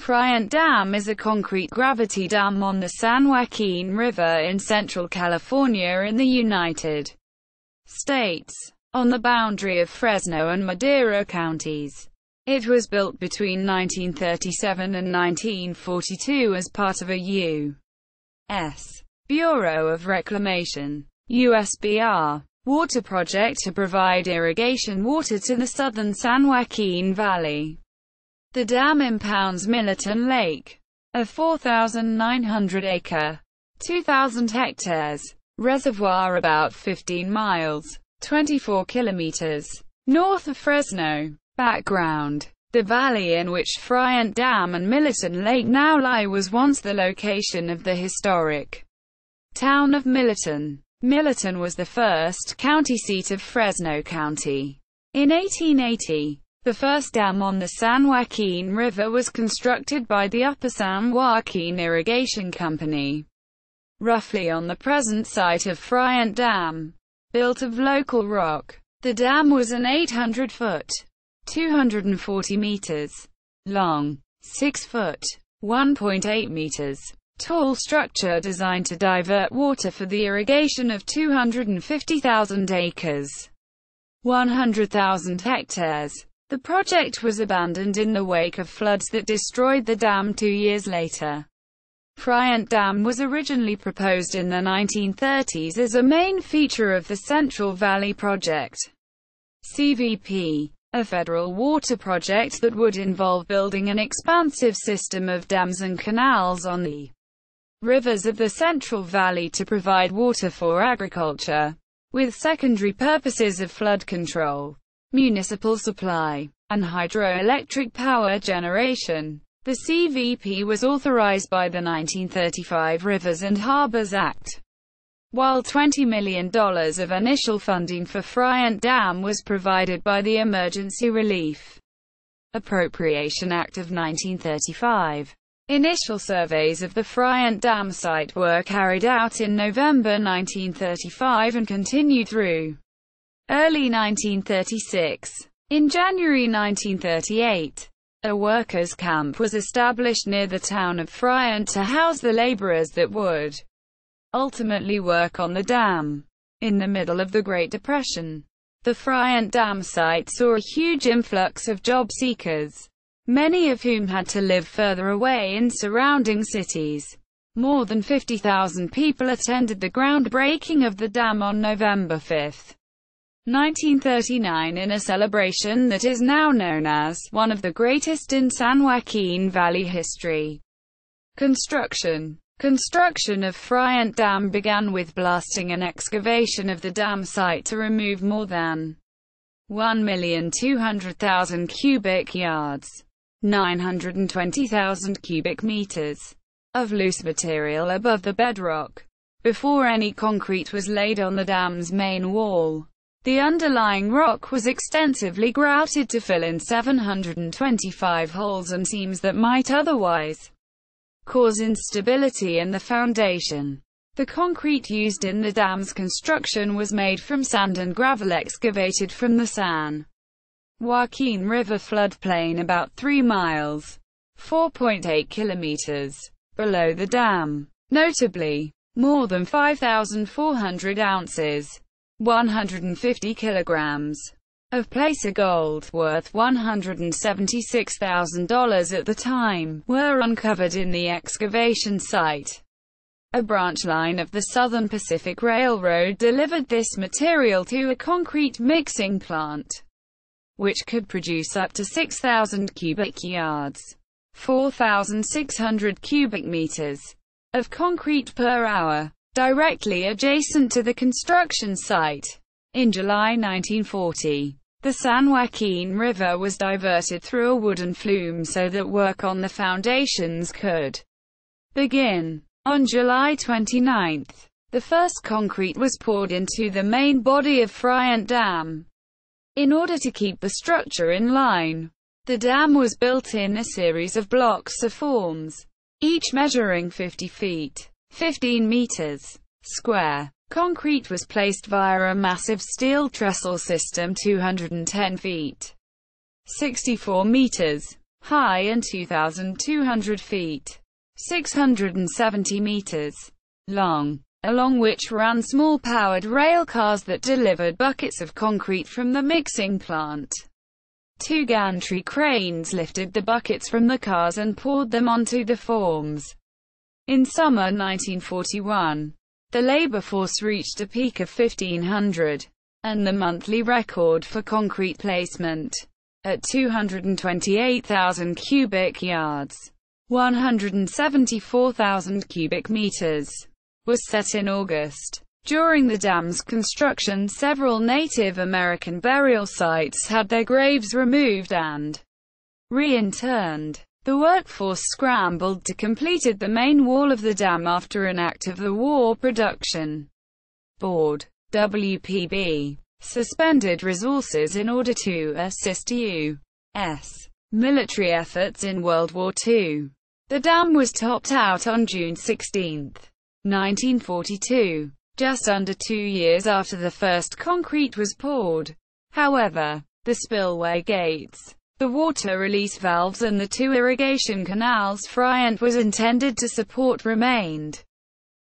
Friant Dam is a concrete gravity dam on the San Joaquin River in central California in the United States, on the boundary of Fresno and Madera Counties. It was built between 1937 and 1942 as part of a U.S. Bureau of Reclamation (USBR) water project to provide irrigation water to the southern San Joaquin Valley. The dam impounds Millerton Lake, a 4,900-acre (2,000 hectares) reservoir about 15 miles (24 kilometers) north of Fresno. Background: the valley in which Friant Dam and Millerton Lake now lie was once the location of the historic town of Millerton. Millerton was the first county seat of Fresno County. In 1880, the first dam on the San Joaquin River was constructed by the Upper San Joaquin Irrigation Company, roughly on the present site of Friant Dam. Built of local rock, the dam was an 800-foot, 240 meters long, 6-foot, 1.8 meters tall structure designed to divert water for the irrigation of 250,000 acres, 100,000 hectares. The project was abandoned in the wake of floods that destroyed the dam 2 years later. Friant Dam was originally proposed in the 1930s as a main feature of the Central Valley Project, CVP, a federal water project that would involve building an expansive system of dams and canals on the rivers of the Central Valley to provide water for agriculture, with secondary purposes of flood control, municipal supply, and hydroelectric power generation. The CVP was authorized by the 1935 Rivers and Harbors Act, while $20 million of initial funding for Friant Dam was provided by the Emergency Relief Appropriation Act of 1935. Initial surveys of the Friant Dam site were carried out in November 1935 and continued through early 1936. In January 1938, a workers' camp was established near the town of Friant to house the laborers that would ultimately work on the dam. In the middle of the Great Depression, the Friant Dam site saw a huge influx of job seekers, many of whom had to live further away in surrounding cities. More than 50,000 people attended the groundbreaking of the dam on November 5, 1939 in a celebration that is now known as one of the greatest in San Joaquin Valley history. Construction of Friant Dam began with blasting and excavation of the dam site to remove more than 1,200,000 cubic yards, 920,000 cubic meters, of loose material above the bedrock, before any concrete was laid on the dam's main wall. The underlying rock was extensively grouted to fill in 725 holes and seams that might otherwise cause instability in the foundation. The concrete used in the dam's construction was made from sand and gravel excavated from the San Joaquin River floodplain about 3 miles, 4.8 kilometers, below the dam. Notably, more than 5,400 ounces, 150 kilograms, of placer gold, worth $176,000 at the time, were uncovered in the excavation site. A branch line of the Southern Pacific Railroad delivered this material to a concrete mixing plant, which could produce up to 6,000 cubic yards, 4,600 cubic meters, of concrete per hour, directly adjacent to the construction site. In July 1940, the San Joaquin River was diverted through a wooden flume so that work on the foundations could begin. On July 29, the first concrete was poured into the main body of Friant Dam. In order to keep the structure in line, the dam was built in a series of blocks or forms, each measuring 50 feet, 15 meters square. Concrete was placed via a massive steel trestle system 210 feet, 64 meters high and 2,200 feet, 670 meters long, along which ran small powered rail cars that delivered buckets of concrete from the mixing plant. Two gantry cranes lifted the buckets from the cars and poured them onto the forms. In summer 1941, the labor force reached a peak of 1,500, and the monthly record for concrete placement, at 228,000 cubic yards, 174,000 cubic meters, was set in August. During the dam's construction, several Native American burial sites had their graves removed and reinterred. The workforce scrambled to complete the main wall of the dam after an act of the War Production Board, WPB, suspended resources in order to assist U.S. military efforts in World War II. The dam was topped out on June 16, 1942. Just under 2 years after the first concrete was poured. However, the spillway gates, the water release valves and the two irrigation canals Friant was intended to support remained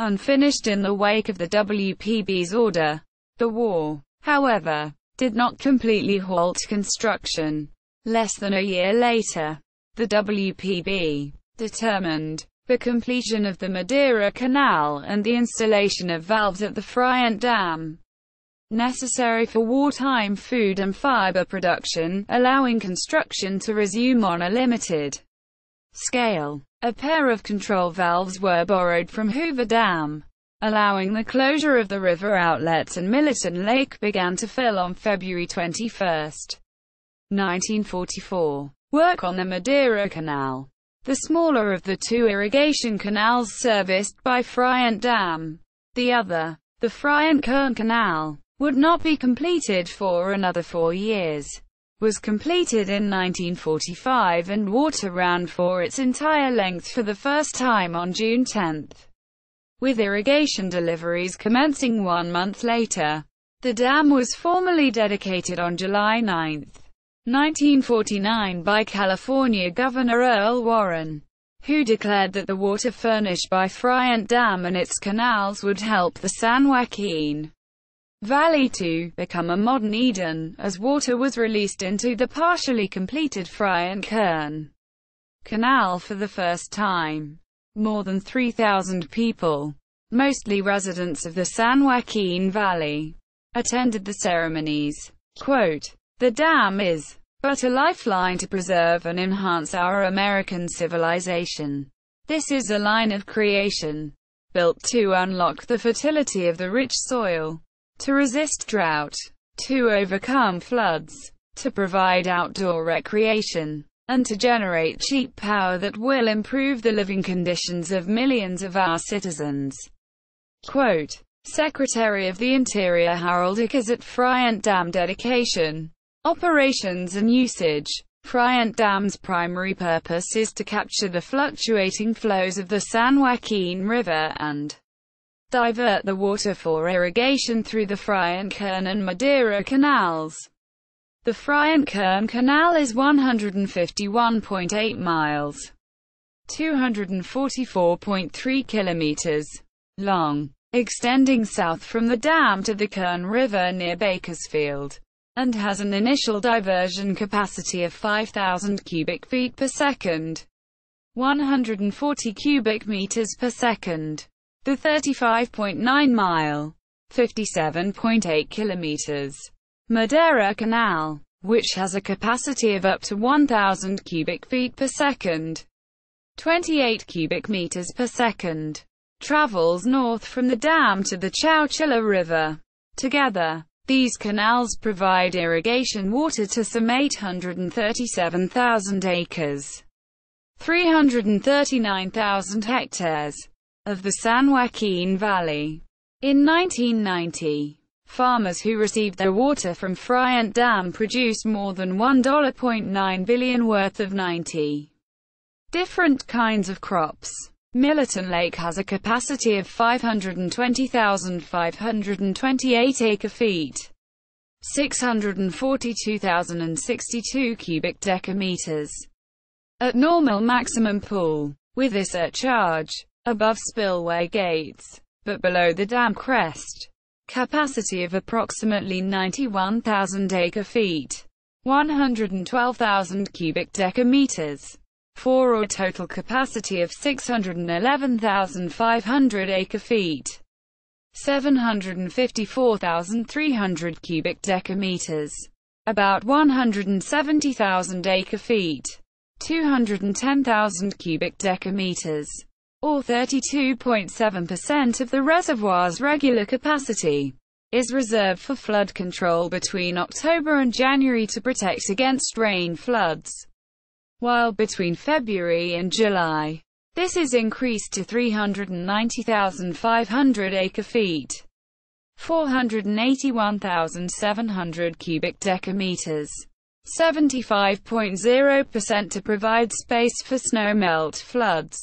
unfinished in the wake of the WPB's order. The war, however, did not completely halt construction. Less than a year later, the WPB determined the completion of the Madera Canal and the installation of valves at the Friant Dam, necessary for wartime food and fiber production, allowing construction to resume on a limited scale. A pair of control valves were borrowed from Hoover Dam, allowing the closure of the river outlets, and Millerton Lake began to fill on February 21, 1944. Work on the Madera Canal, the smaller of the two irrigation canals serviced by Friant Dam, the other, the Friant-Kern Canal, would not be completed for another 4 years, was completed in 1945, and water ran for its entire length for the first time on June 10, with irrigation deliveries commencing 1 month later. The dam was formally dedicated on July 9, 1949 by California Governor Earl Warren, who declared that the water furnished by Friant Dam and its canals would help the San Joaquin Valley to become a modern Eden, as water was released into the partially completed Friant-Kern Canal for the first time. More than 3,000 people, mostly residents of the San Joaquin Valley, attended the ceremonies. Quote, "The dam is but a lifeline to preserve and enhance our American civilization. This is a line of creation, built to unlock the fertility of the rich soil, to resist drought, to overcome floods, to provide outdoor recreation, and to generate cheap power that will improve the living conditions of millions of our citizens." Quote, Secretary of the Interior Harold Ickes at Friant Dam dedication, operations and usage. Friant Dam's primary purpose is to capture the fluctuating flows of the San Joaquin River and divert the water for irrigation through the Friant-Kern and Madera canals. The Friant-Kern Canal is 151.8 miles, 244.3 kilometers long, extending south from the dam to the Kern River near Bakersfield, and has an initial diversion capacity of 5,000 cubic feet per second, 140 cubic meters per second. The 35.9-mile, 57.8 kilometers, Madera Canal, which has a capacity of up to 1,000 cubic feet per second, 28 cubic meters per second, travels north from the dam to the Chowchilla River. Together, these canals provide irrigation water to some 837,000 acres, 339,000 hectares, of the San Joaquin Valley. In 1990, farmers who received their water from Friant Dam produced more than $1.9 billion worth of 90 different kinds of crops. Millerton Lake has a capacity of 520,528 acre-feet, 642,062 cubic decameters. at normal maximum pool, with a surcharge above spillway gates, but below the dam crest. Capacity of approximately 91,000 acre-feet, 112,000 cubic decameters, for a total capacity of 611,500 acre-feet, 754,300 cubic decameters, about 170,000 acre-feet, 210,000 cubic decameters, or 32.7% of the reservoir's regular capacity, is reserved for flood control between October and January to protect against rain floods, while between February and July, this is increased to 390,500 acre-feet, 481,700 cubic decameters, 75.0% to provide space for snowmelt floods.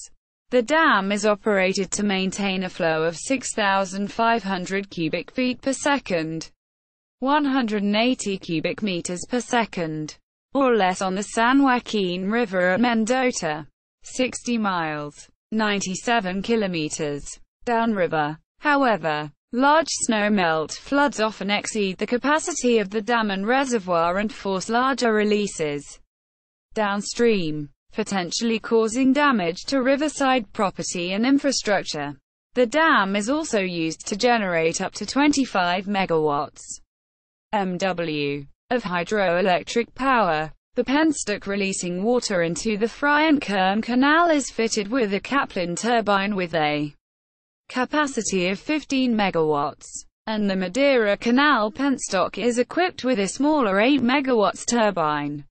The dam is operated to maintain a flow of 6,500 cubic feet per second, 180 cubic meters per second, or less on the San Joaquin River at Mendota, 60 miles, 97 kilometers, downriver. However, large snowmelt floods often exceed the capacity of the dam and reservoir and force larger releases downstream, potentially causing damage to riverside property and infrastructure. The dam is also used to generate up to 25 megawatts (MW) of hydroelectric power. The penstock releasing water into the Friant Dam canal is fitted with a Kaplan turbine with a capacity of 15 megawatts, and the Madera Canal penstock is equipped with a smaller 8 megawatts turbine.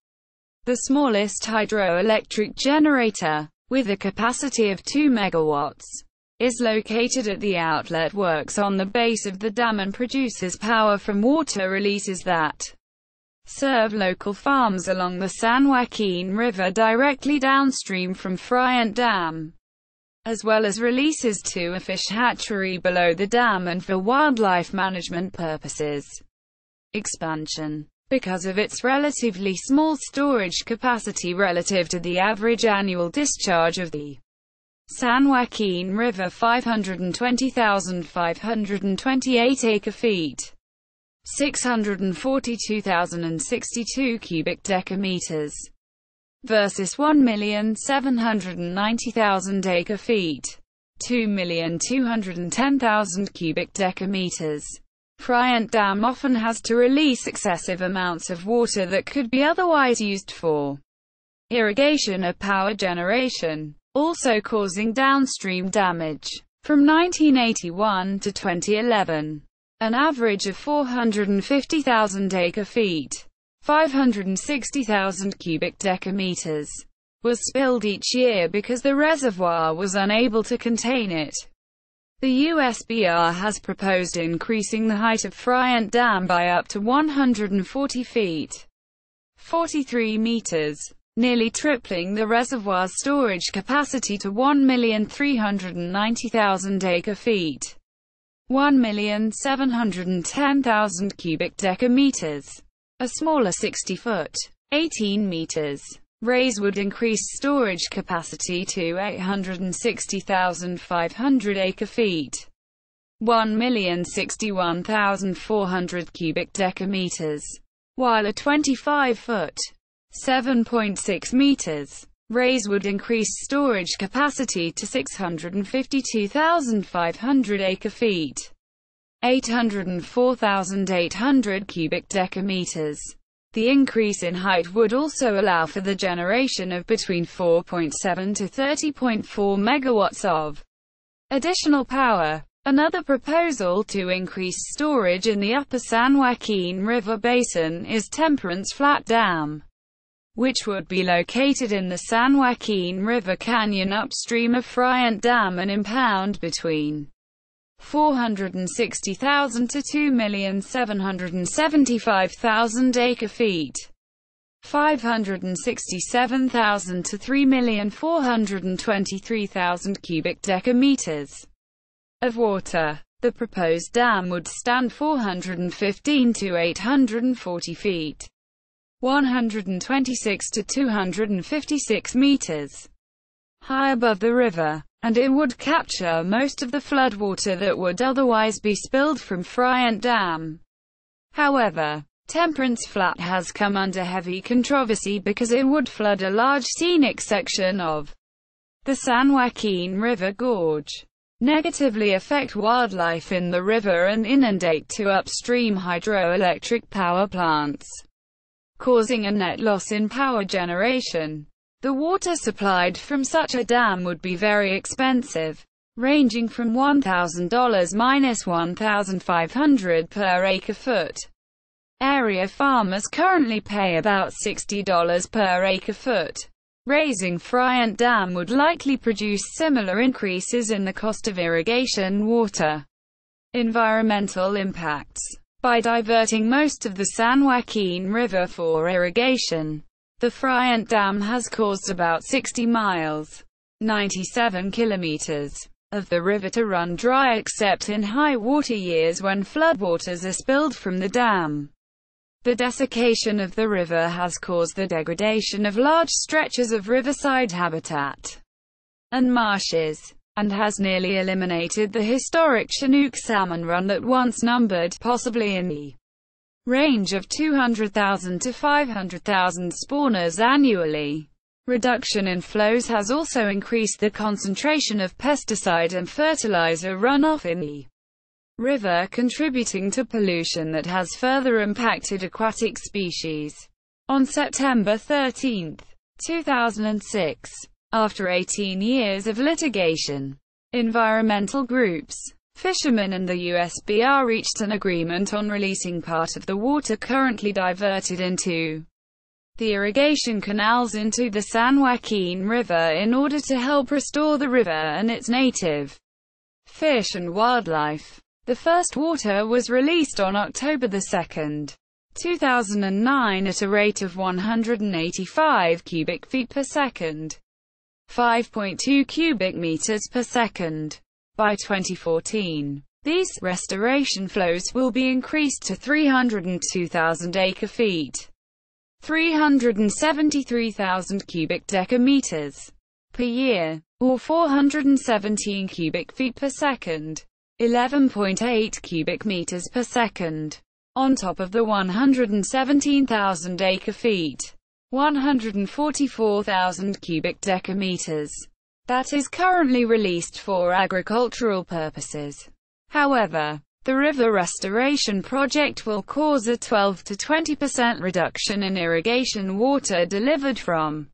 The smallest hydroelectric generator, with a capacity of 2 megawatts, is located at the outlet works on the base of the dam and produces power from water releases that serve local farms along the San Joaquin River directly downstream from Friant Dam, as well as releases to a fish hatchery below the dam and for wildlife management purposes. Expansion. Because of its relatively small storage capacity relative to the average annual discharge of the San Joaquin River, 520,528 acre-feet, 642,062 cubic decameters, versus 1,790,000 acre-feet, 2,210,000 cubic decameters. Friant Dam often has to release excessive amounts of water that could be otherwise used for irrigation or power generation, also causing downstream damage. From 1981 to 2011, an average of 450,000 acre-feet, 560,000 cubic decameters, was spilled each year because the reservoir was unable to contain it. The USBR has proposed increasing the height of Friant Dam by up to 140 feet, 43 meters, nearly tripling the reservoir's storage capacity to 1,390,000 acre-feet, 1,710,000 cubic decameters. A smaller 60-foot, 18 meters, raise would increase storage capacity to 860,500 acre-feet, 1,061,400 cubic decameters, while a 25-foot, 7.6 meters, raise would increase storage capacity to 652,500 acre-feet, 804,800 cubic decameters. The increase in height would also allow for the generation of between 4.7 to 30.4 megawatts of additional power. Another proposal to increase storage in the upper San Joaquin River basin is Temperance Flat Dam, which would be located in the San Joaquin River canyon upstream of Friant Dam and impound between 460,000 to 2,775,000 acre-feet, 567,000 to 3,423,000 cubic decameters of water. The proposed dam would stand 415 to 840 feet, 126 to 256 meters high above the river, and it would capture most of the floodwater that would otherwise be spilled from Friant Dam. However, Temperance Flat has come under heavy controversy because it would flood a large scenic section of the San Joaquin River Gorge, negatively affect wildlife in the river, and inundate two upstream hydroelectric power plants, causing a net loss in power generation. The water supplied from such a dam would be very expensive, ranging from $1,000 to $1,500 per acre-foot. Area farmers currently pay about $60 per acre-foot. Raising Friant Dam would likely produce similar increases in the cost of irrigation water. Environmental impacts. By diverting most of the San Joaquin River for irrigation, the Friant Dam has caused about 60 miles, 97 kilometers, of the river to run dry except in high water years when floodwaters are spilled from the dam. The desiccation of the river has caused the degradation of large stretches of riverside habitat and marshes, and has nearly eliminated the historic Chinook salmon run that once numbered, possibly in the range of 200,000 to 500,000 spawners annually. Reduction in flows has also increased the concentration of pesticide and fertilizer runoff in the river, contributing to pollution that has further impacted aquatic species. On September 13, 2006, after 18 years of litigation, environmental groups, fishermen and the USBR reached an agreement on releasing part of the water currently diverted into the irrigation canals into the San Joaquin River in order to help restore the river and its native fish and wildlife. The first water was released on October 2, 2009 at a rate of 185 cubic feet per second, 5.2 cubic meters per second. By 2014, these restoration flows will be increased to 302,000 acre-feet, 373,000 cubic decameters per year, or 417 cubic feet per second. 11.8 cubic meters per second, on top of the 117,000 acre-feet, 144,000 cubic decameters, that is currently released for agricultural purposes. However, the river restoration project will cause a 12 to 20% reduction in irrigation water delivered from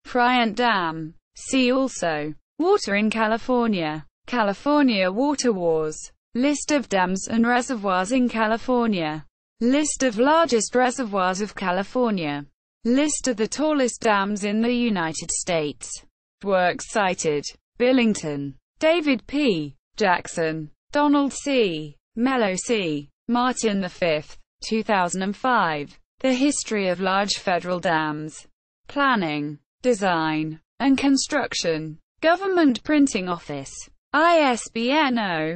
Friant Dam. See also, water in California. California water wars. List of dams and reservoirs in California. List of largest reservoirs of California. List of the tallest dams in the United States. Works cited: Billington, David P. Jackson, Donald C. Mello C. Martin V. 2005. The History of Large Federal Dams. Planning, Design, and Construction. Government Printing Office. ISBN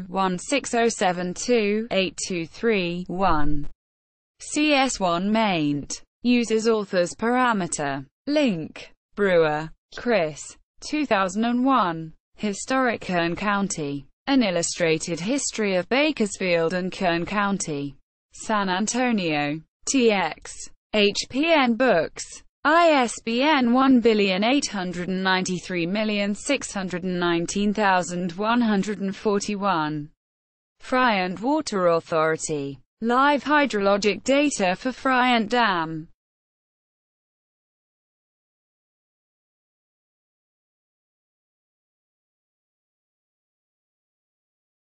0-16072-823-1. CS1 maint. Uses authors parameter. Link. Brewer, Chris. 2001. Historic Kern County. An Illustrated History of Bakersfield and Kern County. San Antonio. TX. HPN Books. ISBN 18836191141. Friant Water Authority. Live hydrologic data for Friant Dam.